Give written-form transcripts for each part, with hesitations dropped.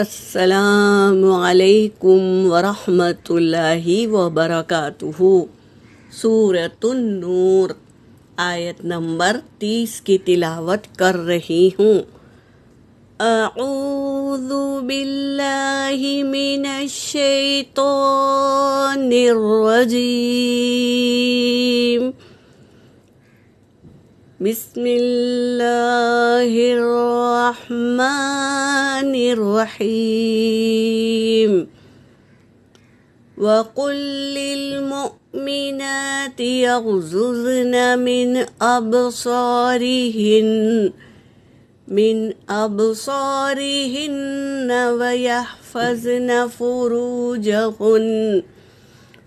السلام علیکم ورحمۃ اللہ وبرکاتہ۔ سورۃ النور آیت نمبر 30 کی تلاوت کر رہی ہوں۔ اعوذ باللہ من الشیطان الرجیم، بسم اللہ الرحمن الرحیم۔ وَقُلْ لِلْمُؤْمِنَاتِ يَغْضُضْنَ مِنْ أَبْصَارِهِنَّ وَيَحْفَظْنَ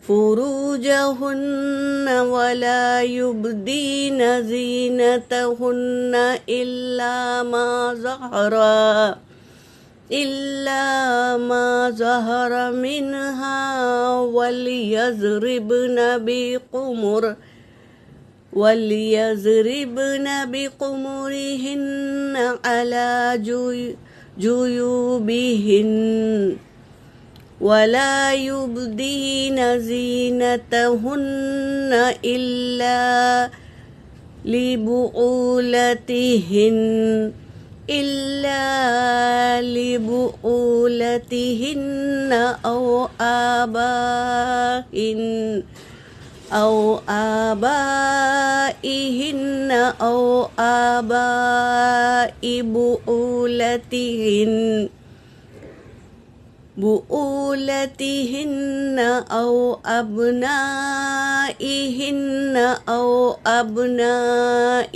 فُرُوجَهُنَّ وَلَا يُبْدِينَ زِينَتَهُنَّ إِلَّا مَا ظَهَرَ مِنْهَا وَلْيَضْرِبْنَ بِخُمُرِهِنَّ عَلَى جُيُوبِهِنَّ وَلَا يُبْدِينَ زِينَتَهُنَّ إِلَّا لِبُعُولَتِهِنَّ أَوْ آبَائِهِنَّ أَوْ آبَاءِ بُعُولَتِهِنَّ أَوْ أَبْنَائِهِنَّ أَوْ أَبْنَاءِ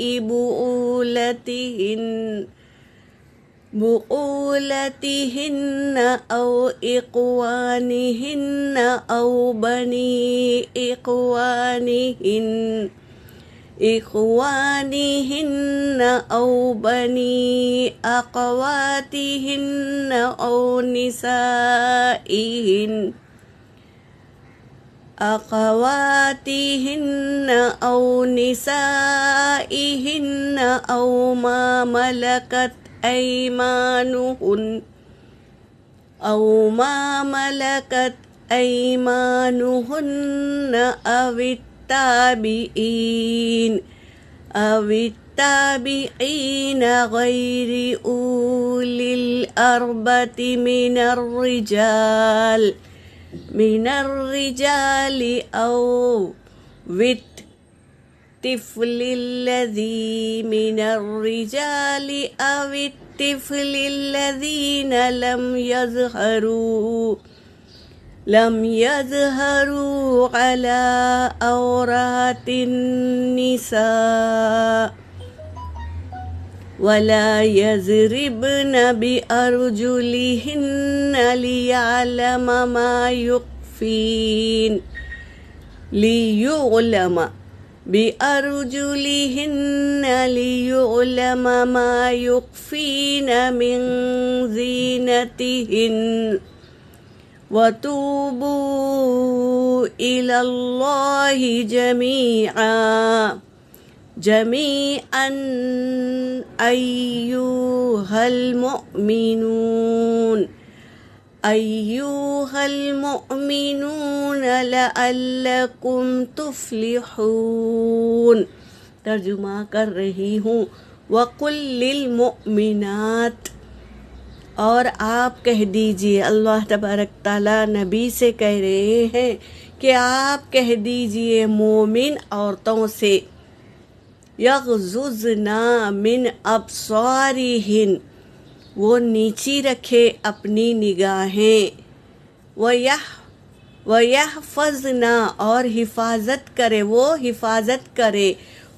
بُعُولَتِهِنَّ أَوْ إِخْوَانِهِنَّ أَوْ بَنِي إخوانهن أو بني أخواتهن أو نسائهن أو ما ملكت أيمانهن أو التابعين غير أولي الإربة من الرجال أو الطفل الذين لم يظهروا على عورات النساء ولا يضربن بأرجلهن ليعلم ما يخفين من زينتهن وتوبوا إلى الله جميعا أيها المؤمنون لعلكم تفلحون۔ ترجمہ کر رہی ہوں۔ وَقُلْ لِلْمُؤْمِنَاتِ، اور آپ کہہ دیجئے، اللہ تبارک تعالیٰ نبی سے کہہ رہے ہیں کہ آپ کہہ دیجئے مومن عورتوں سے، یغضضن من ابصارہن، وہ نیچی رکھے اپنی نگاہیں، وَيَحْفَظْنَ، اور حفاظت کرے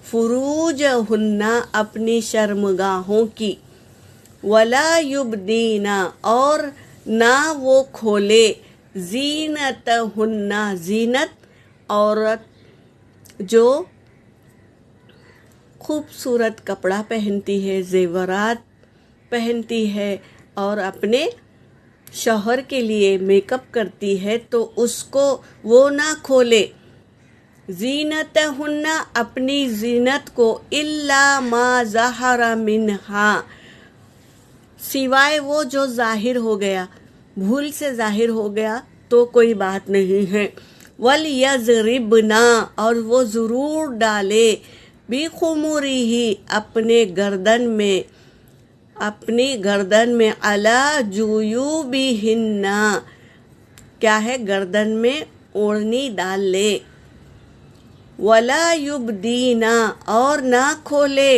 فُرُوجَهُنَّ، اپنی شرمگاہوں کی، وَلَا يُبْدِينَ، اور نہ وہ کھولے، زینتہن، زینت، عورت جو خوبصورت کپڑا پہنتی ہے، زیورات پہنتی ہے اور اپنے شوہر کے لیے میک اپ کرتی ہے تو اس کو وہ نہ کھولے، زینتہن، اپنی زینت کو، الا ما ظہر منہا، سوائے وہ جو ظاہر ہو گیا، بھول سے ظاہر ہو گیا تو کوئی بات نہیں ہے۔ وَلْيَضْرِبْنَا، اور وہ ضرور ڈالے، بِخُمُرِهِ، اپنی گردن میں، عَلَى جُيُوبِهِنَّ، کیا ہے، گردن میں اوڑھنی ڈال لے، وَلَا يُبْدِينَ، اور نہ کھولے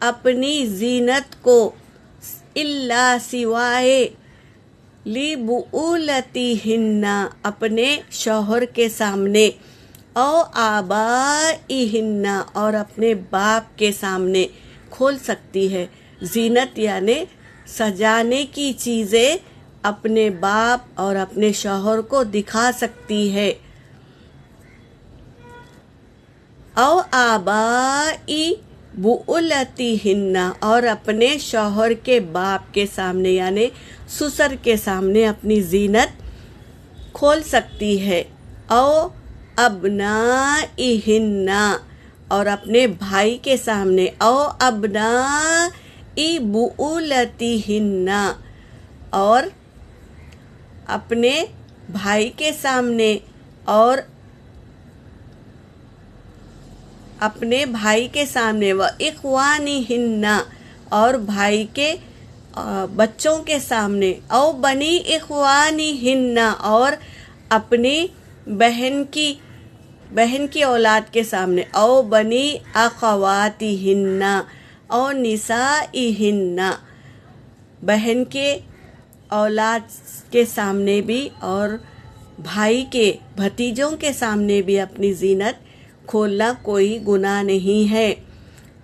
اپنی زینت کو، إِلَّا سوائے، لِبُؤُولَتِهِنَّ، اپنے شوہر کے سامنے، او آبائِهِنَّ، اور اپنے باپ کے سامنے کھول سکتی ہے۔ زینت یعنی سجانے کی چیزیں اپنے باپ اور اپنے شوہر کو دکھا سکتی ہے۔ او آبائی بؤلتہن، اور اپنے شوہر کے باپ کے سامنے یعنی سسر کے سامنے اپنی زینت کھول سکتی ہے۔ او ابنائہن، اور اپنے بھائی کے سامنے، او ابنائی بؤلتہن، اور اپنے بھائی کے سامنے، اور اپنے بھائی کے سامنے، وَإِخْوَانِهِنَّ، اور بھائی کے بچوں کے سامنے، او بنی اخوانِهِنَّ، اور اپنی بہن کی اولاد کے سامنے، او بنی اخواتِهِنَّ، او نسائِهِنَّ، بہن کے اولاد کے سامنے بھی اور بھائی کے بھتیجوں کے سامنے بھی اپنی زینت کھولنا کوئی گناہ نہیں ہے۔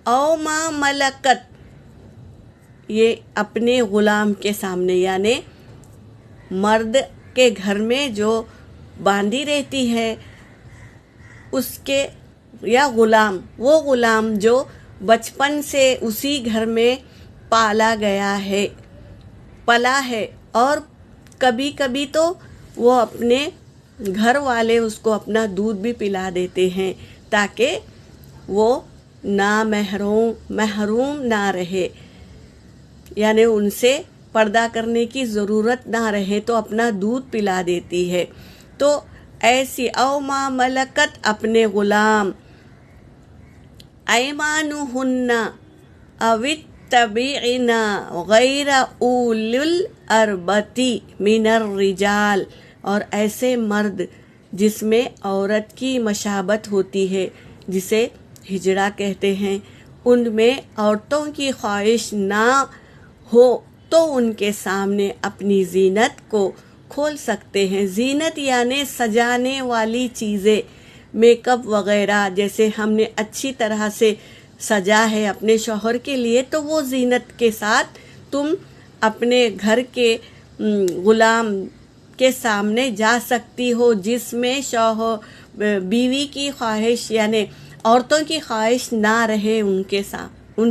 او ما ملکت، یہ اپنے غلام کے سامنے یعنی مرد کے گھر میں جو باندھی رہتی ہے اس کے، یا غلام، وہ غلام جو بچپن سے اسی گھر میں پلا ہے، اور کبھی کبھی تو وہ اپنے گھر والے اس کو اپنا دودھ بھی پلا دیتے ہیں تاکہ وہ محروم نہ رہے، یعنی ان سے پردہ کرنے کی ضرورت نہ رہے تو اپنا دودھ پلا دیتی ہے۔ تو ایسی، او ما ملکت، اپنے غلام، ایمانہن، او التابعین غیر اولی الاربۃ من الرجال، اور ایسے مرد جس میں عورت کی مشابت ہوتی ہے جسے ہجڑا کہتے ہیں، ان میں عورتوں کی خواہش نہ ہو تو ان کے سامنے اپنی زینت کو کھول سکتے ہیں۔ زینت یعنی سجانے والی چیزیں، میک اپ وغیرہ، جیسے ہم نے اچھی طرح سے سجا ہے اپنے شوہر کے لیے تو وہ زینت کے ساتھ تم اپنے گھر کے غلام کے سامنے جا سکتی ہو جس میں شوہر بیوی کی خواہش یعنی عورتوں کی خواہش نہ رہے ان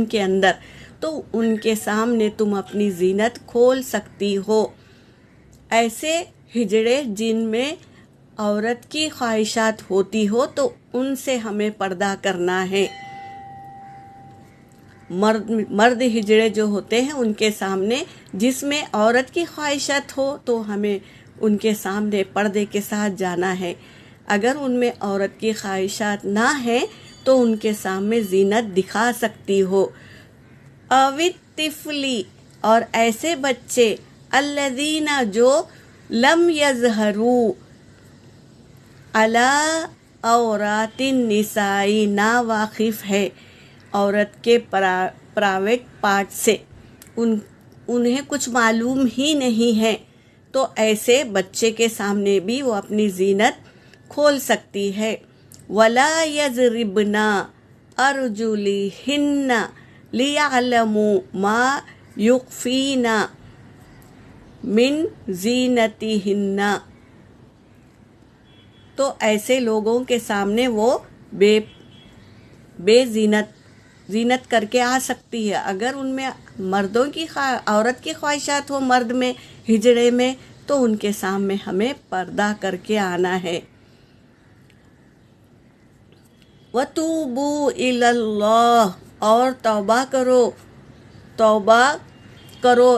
کے اندر، تو ان کے سامنے تم اپنی زینت کھول سکتی ہو۔ ایسے ہجڑے جن میں عورت کی خواہشات ہوتی ہو تو ان سے ہمیں پردہ کرنا ہے۔ مرد ہجڑے جو ہوتے ہیں ان کے سامنے جس میں عورت کی خواہشات ہو تو ہمیں ان کے سامنے پردے کے ساتھ جانا ہے۔ اگر ان میں عورت کی خواہشات نہ ہیں تو ان کے سامنے زینت دکھا سکتی ہو۔ اوِت طفلی، اور ایسے بچے، الذین، جو لم یظہروا علی عورات النساء، نا واقف ہے عورت کے پرائیویٹ پارٹ سے، انہیں کچھ معلوم ہی نہیں ہے، تو ایسے بچے کے سامنے بھی وہ اپنی زینت کھول سکتی ہے۔ ولا یضربن ارجلہن لیعلموا ما یخفین من زینتہن، تو ایسے لوگوں کے سامنے وہ بے زینت کر کے آ سکتی ہے۔ اگر ان میں عورت کی خواہشات ہو مرد میں ہجڑے میں تو ان کے سامنے ہمیں پردہ کر کے آنا ہے۔ وَتُوبُوا إِلَى اللَّهِ، اور توبہ کرو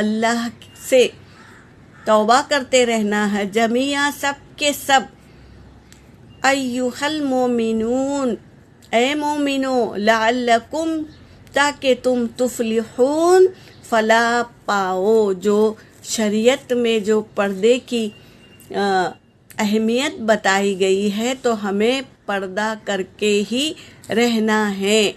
اللہ سے توبہ کرتے رہنا ہے جمیعا سب کے سب ایھل مومنون اے مومنو لعلکم تاکہ تم تفلحون فلاح پاؤ. جو شریعت میں جو پردے کی اہمیت بتائی گئی ہے تو ہمیں پردہ کر کے ہی رہنا ہے.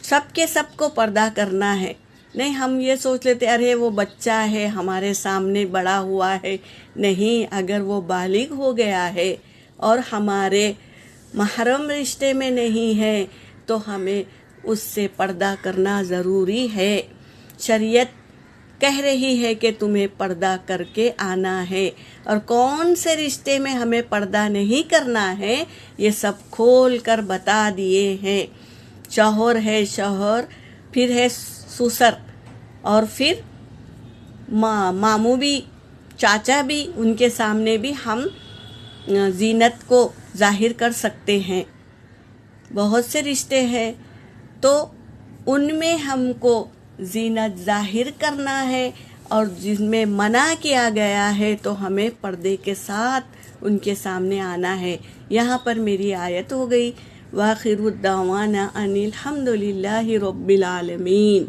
سب کے سب کو پردہ کرنا ہے. نہیں ہم یہ سوچ لیتے ارے وہ بچہ ہے ہمارے سامنے بڑا ہوا ہے. نہیں، اگر وہ بالغ ہو گیا ہے اور ہمارے محرم رشتے میں نہیں ہے تو ہمیں اس سے پردہ کرنا ضروری ہے. شریعت کہہ رہی ہے کہ تمہیں پردہ کر کے آنا ہے. اور کون سے رشتے میں ہمیں پردہ نہیں کرنا ہے یہ سب کھول کر بتا دیے ہیں. شوہر ہے شوہر، پھر ہے سسر، اور پھر ماموں بھی، چاچا بھی، ان کے سامنے بھی ہم زینت کو ظاہر کر سکتے ہیں. بہت سے رشتے ہیں تو ان میں ہم کو زینت ظاہر کرنا ہے، اور جن میں منع کیا گیا ہے تو ہمیں پردے کے ساتھ ان کے سامنے آنا ہے. یہاں پر میری آیت ہو گئی. وآخر الدعوانا ان الحمد للہ رب العالمین.